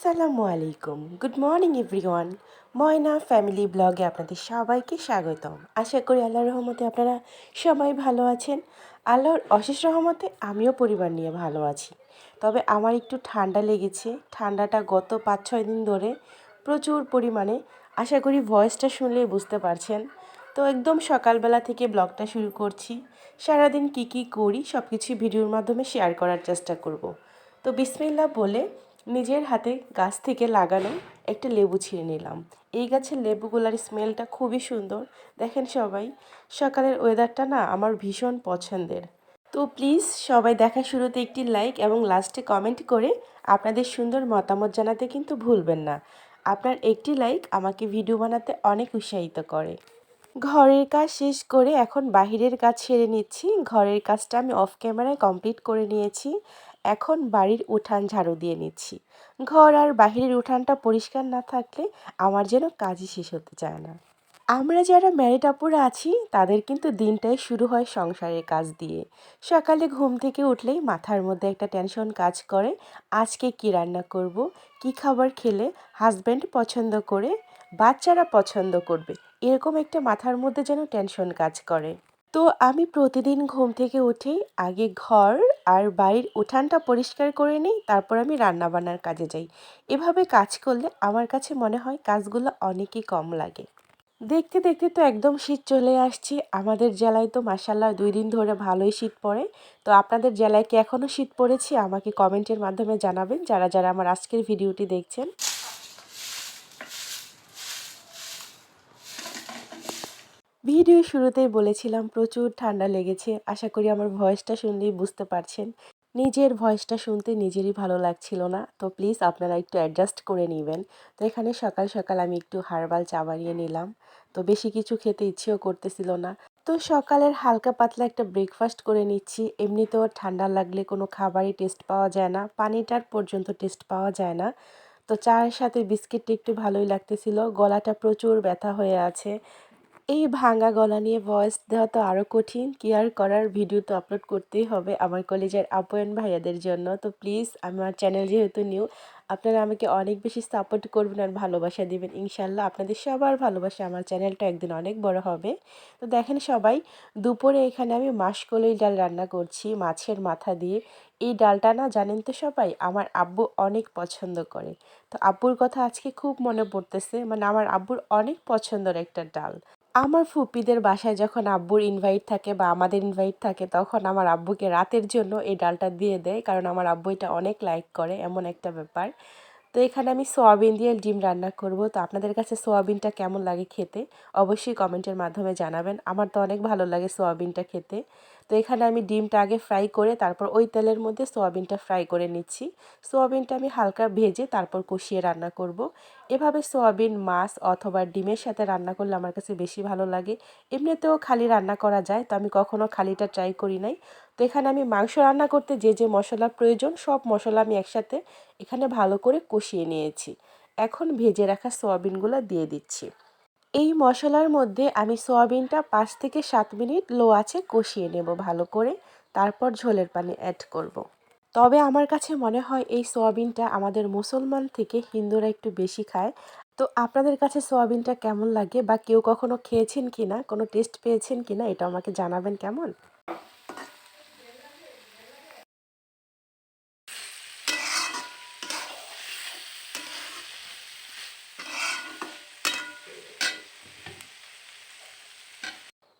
আসসালামু আলাইকুম, good morning everyone. ময়না family ব্লগে আপনাদের সবাইকে স্বাগতম। আশা করি আল্লাহর রহমতে আপনারা সবাই ভালো আছেন। আল্লাহর অশেষ রহমতে আমিও পরিবার নিয়ে ভালো আছি। তবে আমার একটু ঠান্ডা লেগেছে। ঠান্ডাটা গত 5-6 দিন ধরে প্রচুর পরিমাণে। আশা করি ভয়েসটা শুনলেই বুঝতে পারছেন। তো একদম সকালবেলা থেকে ব্লগটা শুরু করছি। সারাদিন কি করি সব কিছুই ভিডিওর মাধ্যমে শেয়ার করার চেষ্টা করব। তো বিসমিল্লাহ বলে নিজের হাতে গাছ থেকে লাগানো একটা লেবু ছিঁড়ে নিলাম। এই গাছের লেবুগুলার স্মেলটা খুবই সুন্দর। দেখেন সবাই, সকালের ওয়েদারটা না আমার ভীষণ পছন্দের। তো প্লিজ সবাই দেখা শুরুতে একটি লাইক এবং লাস্টে কমেন্ট করে আপনাদের সুন্দর মতামত জানাতে কিন্তু ভুলবেন না। আপনার একটি লাইক আমাকে ভিডিও বানাতে অনেক উৎসাহিত করে। ঘরের কাজ শেষ করে এখন বাহিরের কাজ সেরে নিচ্ছি। ঘরের কাজটা আমি অফ ক্যামেরায় কমপ্লিট করে নিয়েছি। এখন বাড়ির উঠান ঝাড়ু দিয়ে নিচ্ছি। ঘর আর বাহিরের উঠানটা পরিষ্কার না থাকলে আমার যেন কাজই শেষ হতে চায় না। আমরা যারা ম্যারিড আপুরা আছি তাদের কিন্তু দিনটাই শুরু হয় সংসারের কাজ দিয়ে। সকালে ঘুম থেকে উঠলেই মাথার মধ্যে একটা টেনশন কাজ করে, আজকে কি রান্না করব, কি খাবার খেলে হাজব্যান্ড পছন্দ করে, বাচ্চারা পছন্দ করবে, এরকম একটা মাথার মধ্যে যেন টেনশন কাজ করে। তো আমি প্রতিদিন ঘুম থেকে উঠেই আগে ঘর আর বাড়ির উঠানটা পরিষ্কার করে নিই, তারপর আমি রান্নাবান্নার কাজে যাই। এভাবে কাজ করলে আমার কাছে মনে হয় কাজগুলো অনেকই কম লাগে। দেখতে দেখতে তো একদম শীত চলে আসছে। আমাদের জেলায় তো মাসাল্লাহ 2 দিন ধরে ভালোই শীত পড়ে। তো আপনাদের জেলায় কি এখনও শীত পড়েছে আমাকে কমেন্টের মাধ্যমে জানাবেন, যারা যারা আমার আজকের ভিডিওটি দেখছেন। ভিডিও শুরুতেই বলেছিলাম প্রচুর ঠান্ডা লেগেছে। আশা করি আমার ভয়েসটা শুনলেই বুঝতে পারছেন। নিজের ভয়েসটা শুনতে নিজেরই ভালো লাগছিল না। তো প্লিজ আপনারা একটু অ্যাডজাস্ট করে নেবেন। তো এখানে সকাল সকাল আমি একটু হার্বাল চা বানিয়ে নিলাম। তো বেশি কিছু খেতে ইচ্ছেও করতেছিল না। তো সকালের হালকা পাতলা একটা ব্রেকফাস্ট করে নিচ্ছি। এমনিতেও ঠান্ডা লাগলে কোনো খাবারই টেস্ট পাওয়া যায় না। পানিটার পর্যন্ত টেস্ট পাওয়া যায় না। তো চায়ের সাথে বিস্কিটটা একটু ভালোই লাগতেছিল। গলাটা প্রচুর ব্যথা হয়ে আছে। এই ভাঙা গলা নিয়ে ভয়েস দেওয়া তো আরও কঠিন। কি আর করার, ভিডিও তো আপলোড করতেই হবে আমার কলেজের আপু এন্ড ভাইয়াদের জন্য। তো প্লিজ আমার চ্যানেল যেহেতু নিউ, আপনারা আমাকে অনেক বেশি সাপোর্ট করবেন আর ভালোবাসা দিবেন। ইনশাল্লাহ আপনাদের সবার ভালোবাসা আমার চ্যানেলটা একদিন অনেক বড় হবে। তো দেখেন সবাই, দুপুরে এখানে আমি মাসকলাই ডাল রান্না করছি মাছের মাথা দিয়ে। এই ডালটা না জানেন তো সবাই, আমার আব্বু অনেক পছন্দ করে। তো আব্বুর কথা আজকে খুব মনে পড়তেছে, মানে আমার আব্বুর অনেক পছন্দের একটা ডাল। আমার ফুপিদের বাসায় যখন আব্বুর ইনভাইট থাকে বা আমাদের ইনভাইট থাকে তখন আমার আব্বুকে রাতের জন্য এই ডালটা দিয়ে দেয়, কারণ আমার আব্বু এটা অনেক লাইক করে, এমন একটা ব্যাপার। তো এখানে আমি সোয়াবিন দিয়ে ডিম রান্না করব। তো আপনাদের কাছে সোয়াবিনটা কেমন লাগে খেতে অবশ্যই কমেন্টের মাধ্যমে জানাবেন। আমার তো অনেক ভালো লাগে সোয়াবিনটা খেতে। তো এখানে আমি ডিমটা আগে ফ্রাই করে তারপর ওই তেলের মধ্যে সোয়াবিনটা ফ্রাই করে নিচ্ছি। সোয়াবিনটা আমি হালকা ভেজে তারপর কষিয়ে রান্না করব। এভাবে সোয়াবিন মাছ অথবা ডিমের সাথে রান্না করলে আমার কাছে বেশি ভালো লাগে। এমনিতেও খালি রান্না করা যায়, তো আমি কখনো খালিটা ট্রাই করি নাই। তো এখানে আমি মাংস রান্না করতে যে যে মশলা প্রয়োজন সব মশলা আমি একসাথে এখানে ভালো করে কষিয়ে নিয়েছি। এখন ভেজে রাখা সোয়াবিনগুলো দিয়ে দিচ্ছি। এই মশলার মধ্যে আমি সোয়াবিনটা 5 থেকে 7 মিনিট লো আঁচে কষিয়ে নেব ভালো করে, তারপর ঝোলের পানি অ্যাড করব। তবে আমার কাছে মনে হয় এই সোয়াবিনটা আমাদের মুসলমান থেকে হিন্দুরা একটু বেশি খায়। তো আপনাদের কাছে সোয়াবিনটা কেমন লাগে বা কেউ কখনো খেয়েছেন কিনা, কোনো টেস্ট পেয়েছেন কিনা, এটা আমাকে জানাবেন কেমন।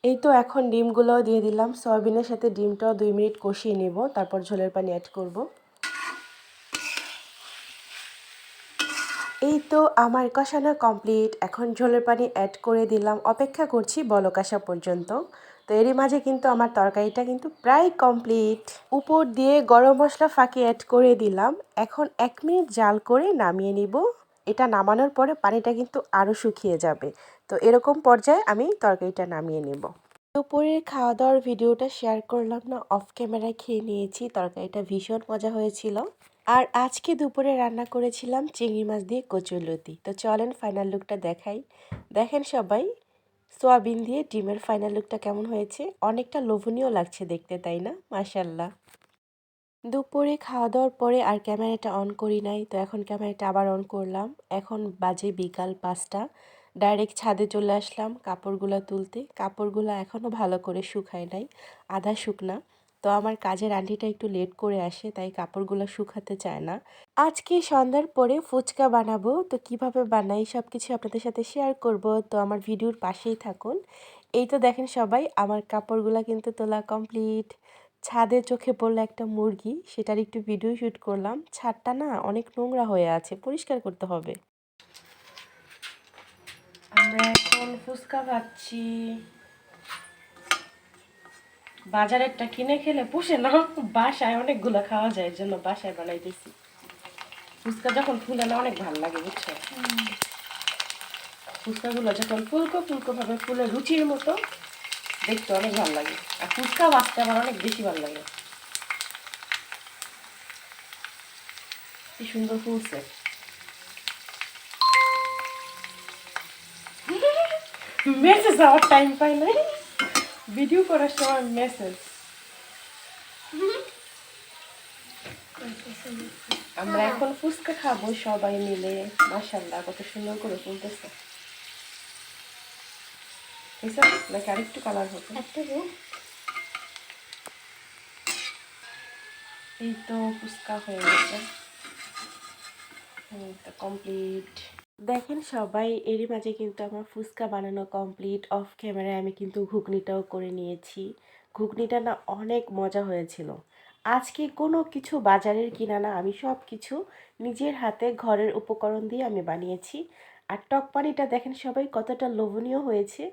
এই তো এখন ডিমগুলোও দিয়ে দিলাম। সয়াবিনের সাথে ডিমটাও 2 মিনিট কষিয়ে নেব, তারপর ঝোলের পানি অ্যাড করব। এই তো আমার কষানো কমপ্লিট। এখন ঝোলের পানি অ্যাড করে দিলাম, অপেক্ষা করছি বলক আসা পর্যন্ত। তো এরই মাঝে কিন্তু আমার তরকারিটা কিন্তু প্রায় কমপ্লিট। উপর দিয়ে গরম মশলা ফাঁকি অ্যাড করে দিলাম। এখন 1 মিনিট জাল করে নামিয়ে নিব। এটা নামানোর পরে পানিটা কিন্তু আরও শুকিয়ে যাবে। তো এরকম পর্যায়ে আমি তরকারিটা নামিয়ে নেব। দুপুরের খাওয়া দাওয়ার ভিডিওটা শেয়ার করলাম না, অফ ক্যামেরায় খেয়ে নিয়েছি। তরকারিটা ভীষণ মজা হয়েছিল। আর আজকে দুপুরে রান্না করেছিলাম চিংড়ি মাছ দিয়ে কচুরলতি। তো চলেন ফাইনাল লুকটা দেখাই। দেখেন সবাই, সোয়াবিন দিয়ে ডিমের ফাইনাল লুকটা কেমন হয়েছে। অনেকটা লোভনীয় লাগছে দেখতে, তাই না? মাশাল্লাহ। দুপুরে খাওয়া দাওয়ার পরে আর ক্যামেরাটা অন করি নাই, তো এখন ক্যামেরাটা আবার অন করলাম। এখন বাজে বিকাল 5টা। ডাইরেক্ট ছাদে চলে আসলাম কাপড়গুলো তুলতে। কাপড়গুলো এখনও ভালো করে শুকায় নাই, আধা শুকনা। তো আমার কাজের আন্টিটা একটু লেট করে আসে, তাই কাপড়গুলো শুকাতে চায় না। আজকে সন্ধ্যার পরে ফুচকা বানাবো, তো কিভাবে বানাই সব কিছু আপনাদের সাথে শেয়ার করব, তো আমার ভিডিওর পাশেই থাকুন। এই তো দেখেন সবাই, আমার কাপড়গুলো কিন্তু তোলা কমপ্লিট। ছাদে চোখে পড়লো একটা মুরগি, সেটার একটু ভিডিও শ্যুট করলাম। ছাদটা না অনেক নোংরা হয়ে আছে, পরিষ্কার করতে হবে। আমরা এখন ফুচকা খাচ্ছি। বাজারেরটা কিনে খেলে পুষে না, বাসায় অনেকগুলো খাওয়া যায়, এর জন্য বাসায় বানাইতেছি। ফুচকা যখন ফুলে না অনেক ভালো লাগে, বুঝছো? ফুচকাগুলো যখন ফুলকো ফুলকো ভাবে ফুলে রুচির মতো, দেখতে অনেক ভালো লাগে। আর ফুচকা বাঁচতে আমার অনেক বেশি ভালো লাগে। কি সুন্দর ফুলছে। মেসেজ আমার টাইম পাই নাই, ভিডিও করার সময় মেসেজ। আমরা এখন ফুচকা খাবো সবাই মিলে। মাশাআল্লাহ কত সুন্দর করে ফুলতেছে। নাকি আরেকটু কালার হতো? এই তো ফুচকা হয়ে গেছে, কমপ্লিট। দেখেন সবাই, এরই মাঝে কিন্তু আমার ফুচকা বানানো কমপ্লিট। অফ ক্যামেরায় আমি কিন্তু ঘুগনিটাও করে নিয়েছি। ঘুগনিটা না অনেক মজা হয়েছিল। আজকে কোনো কিছু বাজারের কিনা না, আমি সব কিছু নিজের হাতে ঘরের উপকরণ দিয়ে আমি বানিয়েছি। আর টক পানিটা দেখেন সবাই কতটা লোভনীয় হয়েছে,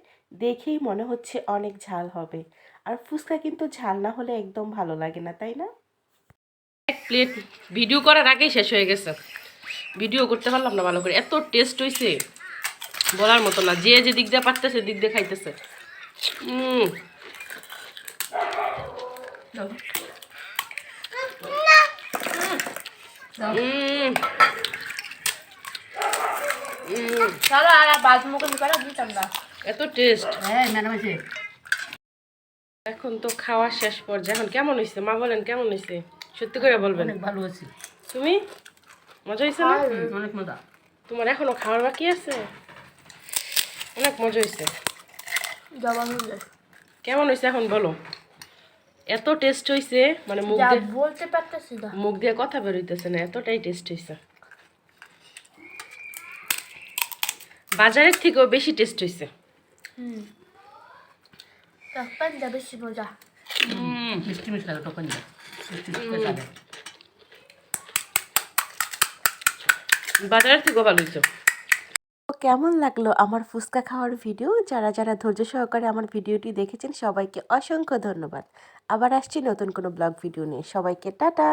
দেখেই মনে হচ্ছে অনেক ঝাল হবে। আর ফুচকা কিন্তু ঝাল না হলে একদম ভালো লাগে না, তাই না? এক প্লেট ভিডিও করার আগেই শেষ হয়ে গেছে। ভিডিও করতে পারলাম না ভালো করে, এত টেস্ট হয়েছে বলার মতো না। যে যে দিক দিয়ে পারতেছে দিক দিয়ে খাইতেছে। এত টেস্ট। এখন তো খাওয়া শেষ পর্যায়ে। এখন কেমন হয়েছে মা বলেন, কেমন হয়েছে সত্যি করে বলবেন? ভালো আছে। তুমি মজা হয়েছে না? অনেক মজা। তোমার এখনো খাওয়ার বাকি আছে? অনেক মজা হয়েছে। কেমন হয়েছে এখন বলো? এত টেস্ট হয়েছে, মানে মুখ দিয়ে বলতে পারতেছি না, মুখ দিয়ে কথা বের হইতেছে না, এতটাই টেস্ট হয়েছে। বাজারের থেকেও বেশি টেস্ট হয়েছে। তখন বেশি মজা। মিষ্টি মিষ্টি লাগে তখন। বাজারের থেকেও ভালো হয়েছে। কেমন লাগলো আমার ফুচকা খাওয়ার ভিডিও? যারা যারা ধৈর্য সহকারে আমার ভিডিওটি দেখেছেন সবাইকে অসংখ্য ধন্যবাদ। আবার আসছি নতুন কোনো ব্লগ ভিডিও নিয়ে। সবাইকে টাটা।